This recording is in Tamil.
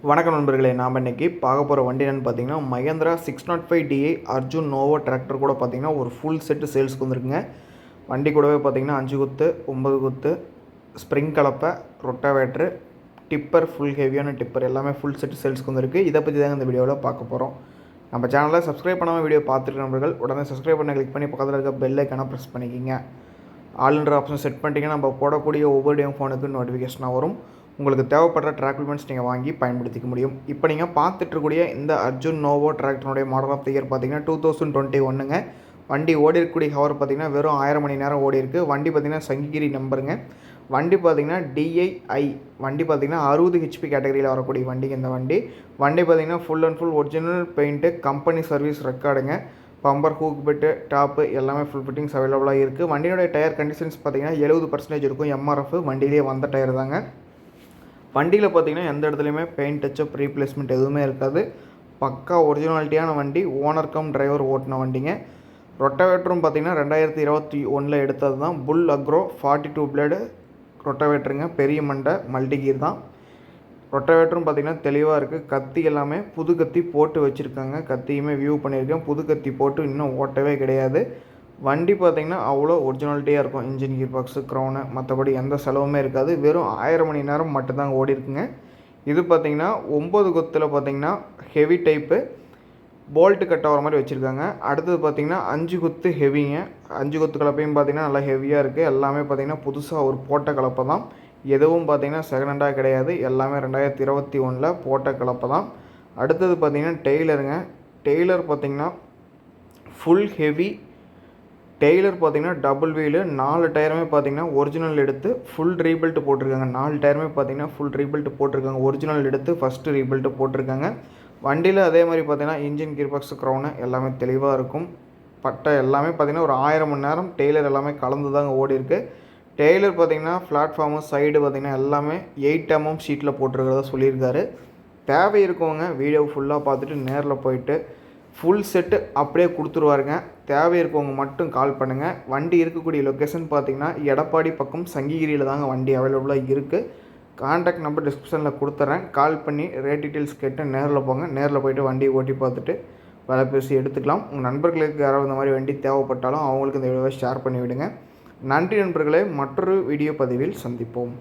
வணக்கம் நண்பர்களே, நாம் இன்றைக்கி பார்க்க போகிற வண்டி என்னென்னு பார்த்தீங்கன்னா Mahindra 605DI Arjun Novo tractor கூட பார்த்தீங்கன்னா ஒரு ஃபுல் செட்டு சேல்ஸ்க்கு வந்துருக்குங்க. வண்டி கூடவே பார்த்தீங்கன்னா 5 குத்து 9 குத்து ஸ்ப்ரிங் கலப்பை, ரொட்டாவேட்ரு, டிப்பர், ஃபுல் ஹெவியான டிப்பர் எல்லாமே ஃபுல் செட்டு சேல்ஸ்க்கு வந்துருக்கு. இதை பற்றி தாங்க இந்த வீடியோவில் பார்க்க போகிறோம். நம்ம சேனலில் சப்ஸ்கிரைப் பண்ணாமல் வீடியோ பார்த்துருக்க நண்பர்கள் உடனே சப்ஸ்கிரைப் பண்ண கிளிக் பண்ணி பக்கத்தில் இருக்க பெல் ஐக்கானை ப்ரெஸ் பண்ணிக்கிங்க. ஆல்ன்ற ஆப்ஷன் செட் பண்ணிட்டீங்கன்னா நம்ம போடக்கூடிய ஒவ்வொரு டேயும் ஃபோனுக்கு நோட்டிஃபிகேஷனாக வரும். உங்களுக்கு தேவைப்படுற ட்ராக்மெண்ட்ஸ் நீங்கள் வாங்கி பயன்படுத்திக்க முடியும். இப்போ நீங்கள் பார்த்துட்ருக்கூடிய இந்த அர்ஜுன் நோவோ டிராக்டருடைய மாடல் ஆஃப் த இயர் பார்த்தீங்கன்னா 2021ங்க. வண்டி ஓடி இருக்கக்கூடிய ஹவர் பார்த்தீங்கன்னா வெறும் 1000 மணி நேரம் ஓடி இருக்குது. வண்டி பார்த்தீங்கன்னா சங்கிகிரி நம்பருங்க. வண்டி பார்த்தீங்கன்னா DII வண்டி பார்த்தீங்கன்னா 60 HP கேட்டகரியில் வரக்கூடிய வண்டிங்க இந்த வண்டி. வண்டி பார்த்தீங்கன்னா full and full original paint, company service ரெக்கார்டுங்க. பம்பர், ஹூக் பெட்டு, டாப்பு எல்லாமே ஃபுல் ஃபிட்டிங்ஸ் அவைலபிளாக இருக்குது. வண்டியோடைய டயர் கண்டிஷன்ஸ் பார்த்தீங்கன்னா 70% இருக்கும். MRF வண்டியிலே வந்த டயர் தாங்க. வண்டியில் பார்த்தீங்கன்னா எந்த இடத்துலையுமே பெயிண்ட் டச்சப் ரீப்ளேஸ்மெண்ட் எதுவுமே இருக்காது. பக்கா ஒரிஜினாலிட்டியான வண்டி. ஓனர் கம் டிரைவர் ஓட்டின வண்டிங்க. ரொட்டாவேட்டரும் பார்த்தீங்கன்னா 2021 எடுத்தது தான். புல் அக்ரோ 42 பிளேடு ரொட்டாவேட்டருங்க. பெரிய மண்டை மல்டிகீர் தான். ரொட்டாவேட்டரும் பார்த்திங்கன்னா தெளிவாக இருக்குது. கத்தி எல்லாமே புது கத்தி போட்டு வச்சுருக்காங்க. கத்தியுமே வியூ பண்ணியிருக்கேன். புது கத்தி போட்டு இன்னும் ஓட்டவே கிடையாது. வண்டி பார்த்திங்கன்னா அவ்வளோ ஒரிஜினாலிட்டியாக இருக்கும். இன்ஜின், கீர் பாக்ஸு, க்ரௌனு மற்றபடி எந்த செலவுமே இருக்காது. வெறும் 1000 மணி நேரம் மட்டும்தாங்க ஓடி இருக்குங்க. இது பார்த்திங்கன்னா 9 குத்தில் பார்த்திங்கன்னா ஹெவி டைப்பு போல்ட்டு கட் ஆகிற மாதிரி வச்சுருக்காங்க. அடுத்தது பார்த்திங்கன்னா 5 குத்து ஹெவிங்க. 5 குத்து கலப்பையும் பார்த்திங்கன்னா நல்லா ஹெவியாக இருக்குது. எல்லாமே பார்த்திங்கன்னா புதுசாக ஒரு போட்ட கலப்பை தான். எதுவும் பார்த்திங்கன்னா செகண்ட் ஹேண்டாக கிடையாது. எல்லாமே 2021 போட்ட கலப்பை தான். அடுத்தது பார்த்திங்கன்னா டெய்லருங்க. டெய்லர் பார்த்திங்கன்னா ஃபுல் ஹெவி டெய்லர் பார்த்திங்கன்னா டபுள் வீலு. 4 டயருமே பார்த்திங்கன்னா ஒரிஜினல் எடுத்து ஃபுல் ரீபில்ட் போட்டிருக்காங்க. 4 டயருமே பார்த்திங்கன்னா ஃபுல் ரீபில்ட் போட்டிருக்காங்க. ஒரிஜினல் எடுத்து ஃபஸ்ட்டு ரீபில்ட் போட்டிருக்காங்க. வண்டியில் அதே மாதிரி பார்த்திங்கன்னா இன்ஜின், கீர் பாக்ஸு, க்ரௌனு எல்லாமே தெளிவாக இருக்கும். பட்டை எல்லாமே பார்த்திங்கன்னா ஒரு 1000 மணி நேரம் டெய்லர் எல்லாமே கலந்து தாங்க ஓடி இருக்குது. டெய்லர் பார்த்திங்கன்னா பிளாட்ஃபார்மு சைடு பார்த்திங்கன்னா எல்லாமே 8 mm ஷீட்டில் போட்டிருக்கிறதா சொல்லியிருக்காரு. தேவை இருக்கவங்க வீடியோ ஃபுல்லாக பார்த்துட்டு நேரில் போயிட்டு ஃபுல் செட்டு அப்படியே கொடுத்துருவாருங்க. தேவை இருக்கவங்க மட்டும் கால் பண்ணுங்கள். வண்டி இருக்கக்கூடிய லொக்கேஷன் பார்த்திங்கன்னா எடப்பாடி பக்கம் சங்கிகிரியில் தாங்க வண்டி அவைலபிளாக இருக்குது. கான்டாக்ட் நம்பர் டிஸ்கிரிப்ஷனில் கொடுத்துட்றேன். கால் பண்ணி ரேட் டீட்டெயில்ஸ் கேட்டு நேரில் போங்க. நேரில் போய்ட்டு வண்டியை ஓட்டி பார்த்துட்டு விலை பேசி எடுத்துக்கலாம். உங்கள் நண்பர்களுக்கு யாராவது இந்த மாதிரி வண்டி தேவைப்பட்டாலும் அவங்களுக்கு இந்த வீடியோவை ஷேர் பண்ணி விடுங்க. நன்றி நண்பர்களே. மற்றொரு வீடியோ பதிவில் சந்திப்போம்.